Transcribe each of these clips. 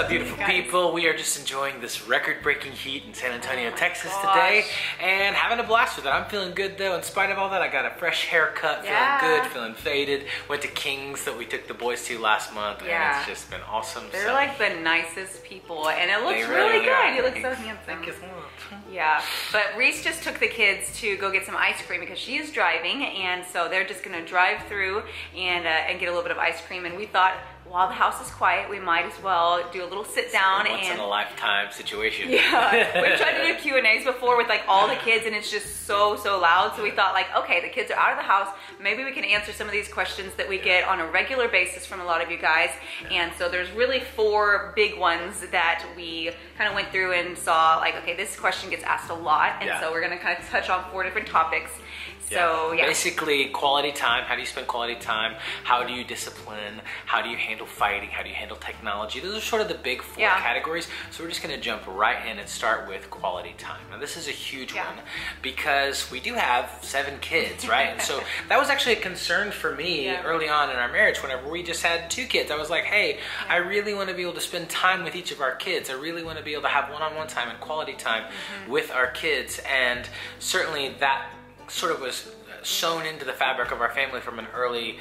up, beautiful people? We are just enjoying this record-breaking heat in San Antonio, Texas today, and having a blast with it. I'm feeling good though. In spite of all that, I got a fresh haircut, feeling good, feeling faded. Went to King's that we took the boys to last month, and it's just been awesome. They're like the nicest people, and it looks really good. You look so handsome. Thank you so much. Yeah, but Reese just took the kids to go get some ice cream because she is driving, and so they're just gonna drive through and get a little bit of ice cream. And we thought, while the house is quiet, we might as well do a little sit down. Once in a lifetime situation. Yeah, we've tried to do Q&As before with like all the kids, and it's just so loud. So we thought like, okay, the kids are out of the house. Maybe we can answer some of these questions that we get on a regular basis from a lot of you guys. And so there's really 4 big ones that we kind of went through and saw like, okay, this question gets asked a lot. And so we're gonna kind of touch on 4 different topics. So basically, quality time. How do you spend quality time? How do you discipline? How do you handle fighting? How do you handle technology? Those are sort of the big 4 categories. So we're just going to jump right in and start with quality time. Now this is a huge one because we do have 7 kids, right? And so that was actually a concern for me early on in our marriage. Whenever we just had 2 kids, I was like, hey, I really want to be able to spend time with each of our kids. I really want to be able to have one-on-one time and quality time with our kids. And certainly that sort of was sewn into the fabric of our family from an early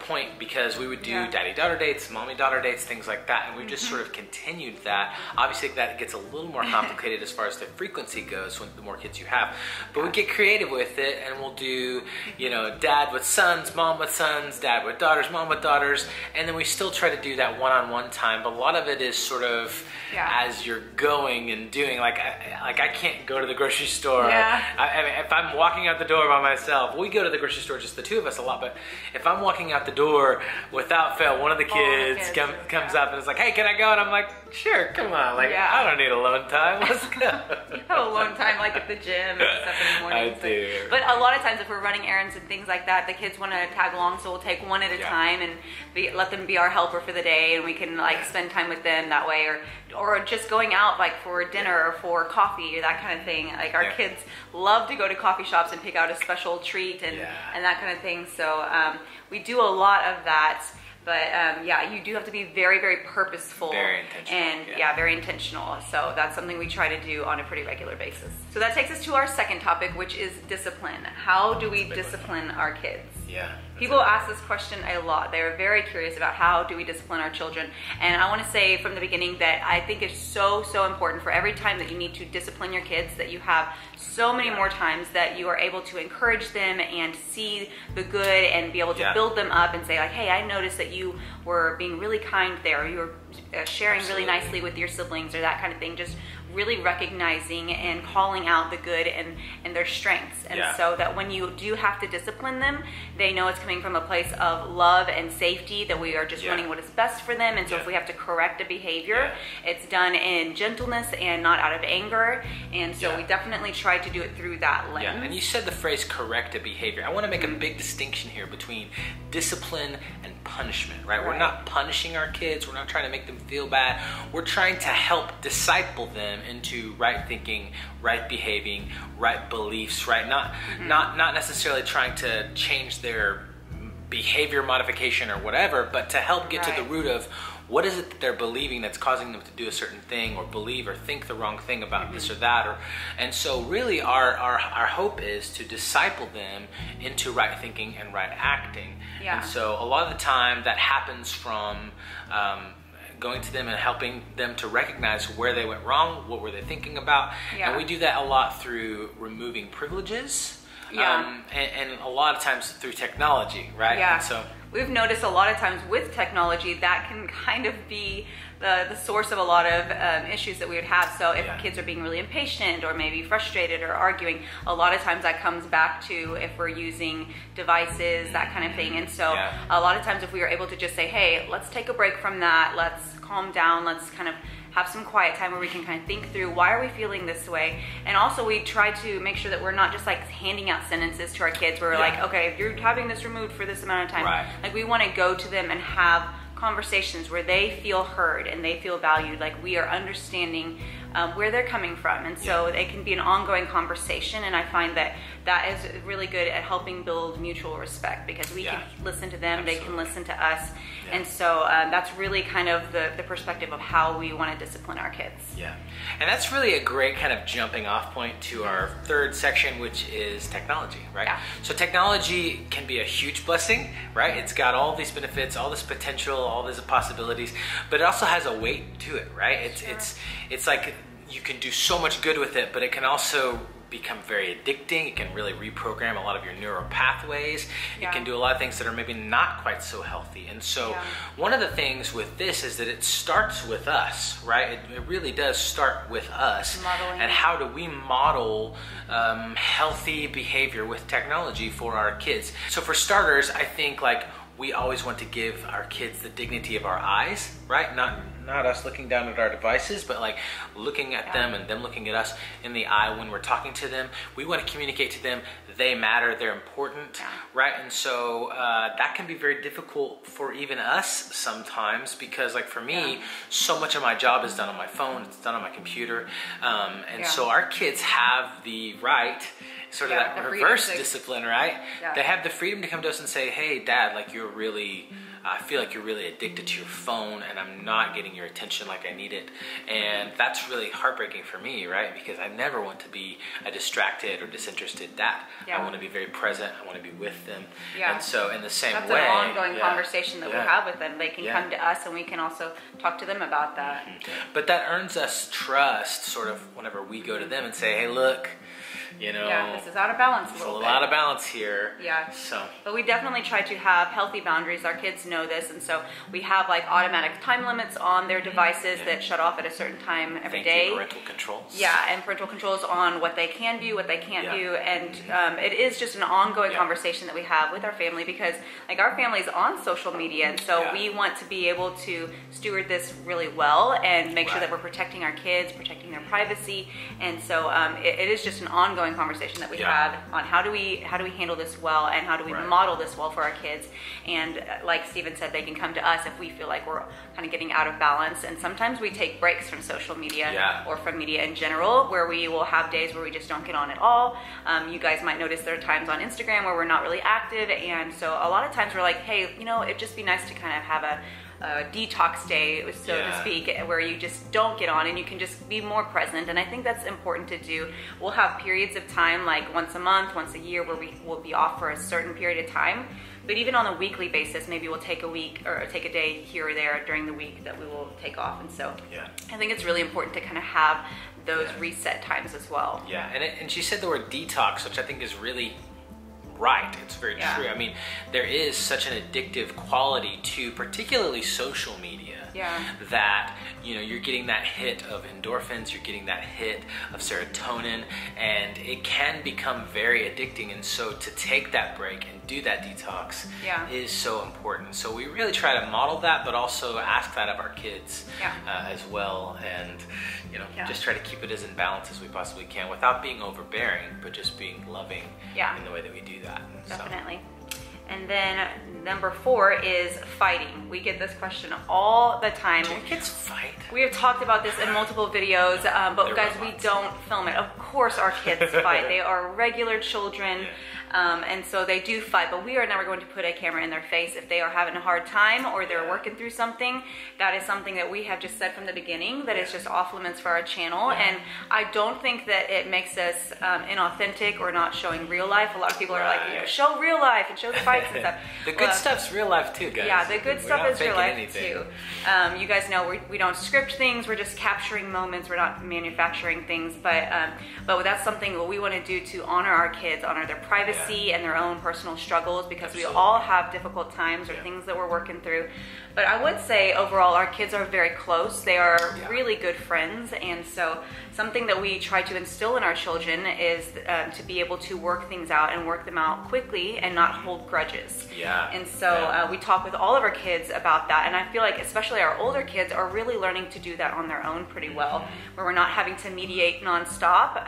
point, because we would do daddy-daughter dates, mommy-daughter dates, things like that, and we've just sort of continued that. Obviously that gets a little more complicated as far as the frequency goes when the more kids you have, but we get creative with it, and we'll do, you know, dad with sons, mom with sons, dad with daughters, mom with daughters, and then we still try to do that one-on-one time, but a lot of it is sort of as you're going and doing, like I can't go to the grocery store. I mean, if I'm walking out the door by myself, we go to the grocery store, just the 2 of us a lot, but if I'm walking out the door, without fail, one of the kids comes up and is like, hey, can I go? And I'm like, sure, come on. Like, I don't need alone time. Let's go. You have alone time like at the gym and stuff in the morning. I do. But a lot of times if we're running errands and things like that, the kids want to tag along, so we'll take one at a time and let them be our helper for the day, and we can like spend time with them that way, or just going out like for dinner or for coffee or that kind of thing. Like our kids love to go to coffee shops and pick out a special treat and that kind of thing. So we do a lot of that. But you do have to be very purposeful, very intentional, and very intentional. So that's something we try to do on a pretty regular basis. So that takes us to our second topic, which is discipline. How do we discipline our kids? People ask this question a lot. They're very curious about how do we discipline our children. And I want to say from the beginning that I think it's so important for every time that you need to discipline your kids, that you have so many more times that you are able to encourage them and see the good and be able to build them up and say like, hey, I noticed that you were being really kind there, or you were sharing really nicely with your siblings, or that kind of thing. Just really recognizing and calling out the good and their strengths. And so that when you do have to discipline them, they know it's coming from a place of love and safety, that we are just running what is best for them. And so if we have to correct a behavior, it's done in gentleness and not out of anger. And so we definitely try to do it through that lens. And you said the phrase correct a behavior. I want to make a big distinction here between discipline and punishment, right? We're not punishing our kids. We're not trying to make them feel bad. We're trying to help disciple them into right thinking, right behaving, right beliefs, right? Not necessarily trying to change their behavior modification or whatever, but to help get to the root of what is it that they're believing that's causing them to do a certain thing, or believe or think the wrong thing about this or that. And so really our hope is to disciple them into right thinking and right acting. And so a lot of the time that happens from going to them and helping them to recognize where they went wrong, what were they thinking about. And we do that a lot through removing privileges, and a lot of times through technology, right? And so we've noticed a lot of times with technology that can kind of be the source of a lot of issues that we would have. So if kids are being really impatient or maybe frustrated or arguing, a lot of times that comes back to if we're using devices, that kind of thing. And so a lot of times if we are able to just say, hey, let's take a break from that, let's calm down, let's kind of have some quiet time where we can kind of think through, why are we feeling this way? And also we try to make sure that we're not just like handing out sentences to our kids where we're like, okay, if you're having this removed for this amount of time, like we want to go to them and have conversations where they feel heard and they feel valued, like we are understanding where they're coming from. And so it can be an ongoing conversation, and I find that that is really good at helping build mutual respect, because we can listen to them, they can listen to us. And so that's really kind of the perspective of how we want to discipline our kids. Yeah, and that's really a great kind of jumping off point to our third section, which is technology, right? Yeah. So technology can be a huge blessing, right? It's got all these benefits, all this potential, all these possibilities, but it also has a weight to it, right? It's like you can do so much good with it, but it can also become very addicting. It can really reprogram a lot of your neural pathways. It can do a lot of things that are maybe not quite so healthy. And so one of the things with this is that it starts with us, right? It really does start with us. Modeling. And how do we model healthy behavior with technology for our kids? So for starters, I think like we always want to give our kids the dignity of our eyes, right? Not us looking down at our devices, but like looking at them and them looking at us in the eye when we're talking to them. We want to communicate to them they matter, they're important, right? And so that can be very difficult for even us sometimes, because like for me, so much of my job is done on my phone, it's done on my computer. And so our kids have the right, sort of that reverse discipline, right? They have the freedom to come to us and say, hey, Dad, like you're really, I feel like you're really addicted to your phone and I'm not getting your attention like I need it. And that's really heartbreaking for me, right? Because I never want to be a distracted or disinterested dad. I want to be very present. I want to be with them. And so in the same way, that's an ongoing conversation that we have with them. They can come to us and we can also talk to them about that. But that earns us trust sort of whenever we go to them and say, hey, look, you know, this is out of balance a lot of balance here. So, but we definitely try to have healthy boundaries. Our kids know this, and so we have like automatic time limits on their devices that shut off at a certain time every day. Parental controls. And parental controls on what they can do, what they can't do, and it is just an ongoing conversation that we have with our family, because like our family's on social media, and so we want to be able to steward this really well and make sure that we're protecting our kids, protecting their privacy, and so it is just an ongoing conversation that we have on how do we handle this well, and how do we model this well for our kids. And like Stephen said, they can come to us if we feel like we're kind of getting out of balance, and sometimes we take breaks from social media or from media in general, where we will have days where we just don't get on at all. You guys might notice there are times on Instagram where we're not really active, and so a lot of times we're like, hey, you know, it'd just be nice to kind of have a detox day, so to speak, where you just don't get on and you can just be more present. And I think that's important to do. We'll have periods of time, like once a month, once a year, where we will be off for a certain period of time. But even on a weekly basis, maybe we'll take a week or take a day here or there during the week that we will take off. And so I think it's really important to kind of have those reset times as well. And she said the word detox, which I think is really right. It's very true. I mean, there is such an addictive quality to particularly social media that, you know, you're getting that hit of endorphins, you're getting that hit of serotonin, and it can become very addicting. And so to take that break and do that detox is so important. So we really try to model that, but also ask that of our kids as well. And, you know, just try to keep it as in balance as we possibly can without being overbearing, but just being loving in the way that we do that. Definitely. And then number 4 is fighting. We get this question all the time. Do your kids fight? We have talked about this in multiple videos, but guys, we don't film it. Of course our kids fight. They are regular children. And so they do fight, but we are never going to put a camera in their face if they are having a hard time or they're working through something. That is something that we have just said from the beginning, that is just off limits for our channel. And I don't think that it makes us inauthentic or not showing real life. A lot of people are like, you know, show real life and show the fights and stuff. The good stuff's real life too, guys. Yeah, the good stuff is real life too. You guys know we don't script things. We're just capturing moments. We're not manufacturing things. But that's something that we want to do to honor our kids, honor their privacy and their own personal struggles, because we all have difficult times or things that we're working through. But I would say overall our kids are very close. They are really good friends, and so something that we try to instill in our children is to be able to work things out and work them out quickly and not hold grudges. And so we talk with all of our kids about that, and I feel like especially our older kids are really learning to do that on their own pretty well, where we're not having to mediate nonstop.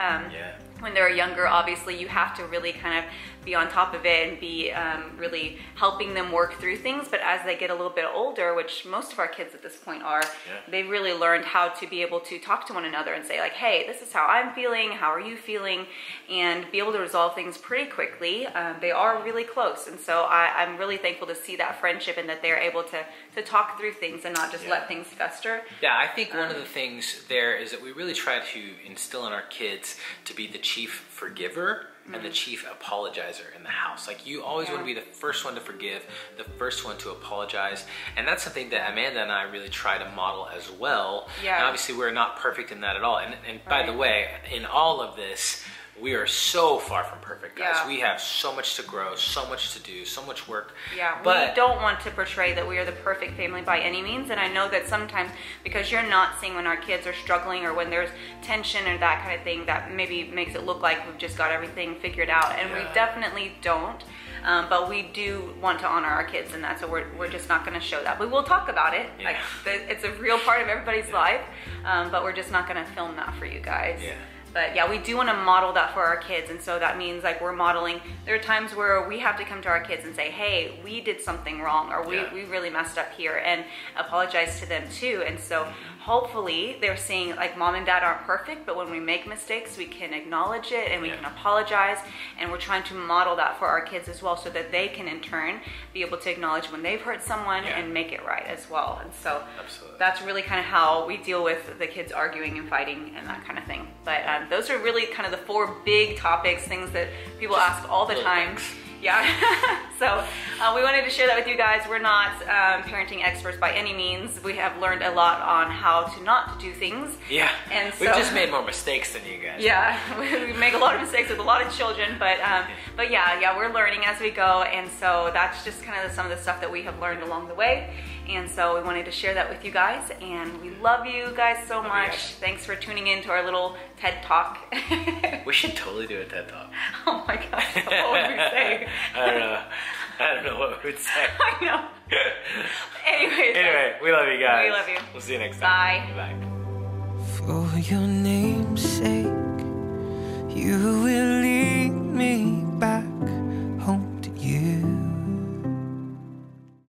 when they're younger, obviously you have to really kind of be on top of it and be really helping them work through things. But as they get a little bit older, which most of our kids at this point are, they've really learned how to be able to talk to one another and say like, hey, this is how I'm feeling, how are you feeling, and be able to resolve things pretty quickly. They are really close, and so I'm really thankful to see that friendship and that they're able to talk through things and not just let things fester. Yeah, I think one of the things there is that we really try to instill in our kids to be the chief forgiver and the chief apologizer in the house. Like, you always want to be the first one to forgive, the first one to apologize. And that's something that Amanda and I really try to model as well. Yeah. And obviously we're not perfect in that at all. And by the way, in all of this, we are so far from perfect, guys. Yeah. We have so much to grow, so much to do, so much work. Yeah, but we don't want to portray that we are the perfect family by any means. And I know that sometimes, because you're not seeing when our kids are struggling or when there's tension or that kind of thing, that maybe makes it look like we've just got everything figured out. And we definitely don't. But we do want to honor our kids, and that's so we're just not going to show that. We will talk about it. Yeah. Like, it's a real part of everybody's life, but we're just not going to film that for you guys. Yeah. But yeah, we do want to model that for our kids, and so that means like we're modeling. There are times where we have to come to our kids and say, hey, we did something wrong, or we really messed up here, and apologize to them too. And so hopefully they're seeing like mom and dad aren't perfect, but when we make mistakes, we can acknowledge it and we can apologize. And we're trying to model that for our kids as well, so that they can in turn be able to acknowledge when they've hurt someone and make it right as well. And so that's really kind of how we deal with the kids arguing and fighting and that kind of thing. But those are really kind of the 4 big topics, things that people ask all the time. Yeah. So we wanted to share that with you guys. We're not parenting experts by any means. We have learned a lot on how to not do things. Yeah. And so, we've just made more mistakes than you guys. Yeah. We make a lot of mistakes with a lot of children, but yeah, we're learning as we go. And so that's just kind of some of the stuff that we have learned along the way. And so we wanted to share that with you guys, and we love you guys so much. Thanks for tuning in to our little TED Talk. We should totally do a TED Talk. Oh my gosh, what would we say? I don't know what we would say. I know. Anyway, we love you guys. We love you. We'll see you next time. Bye. Bye. For your name's sake, you will lead me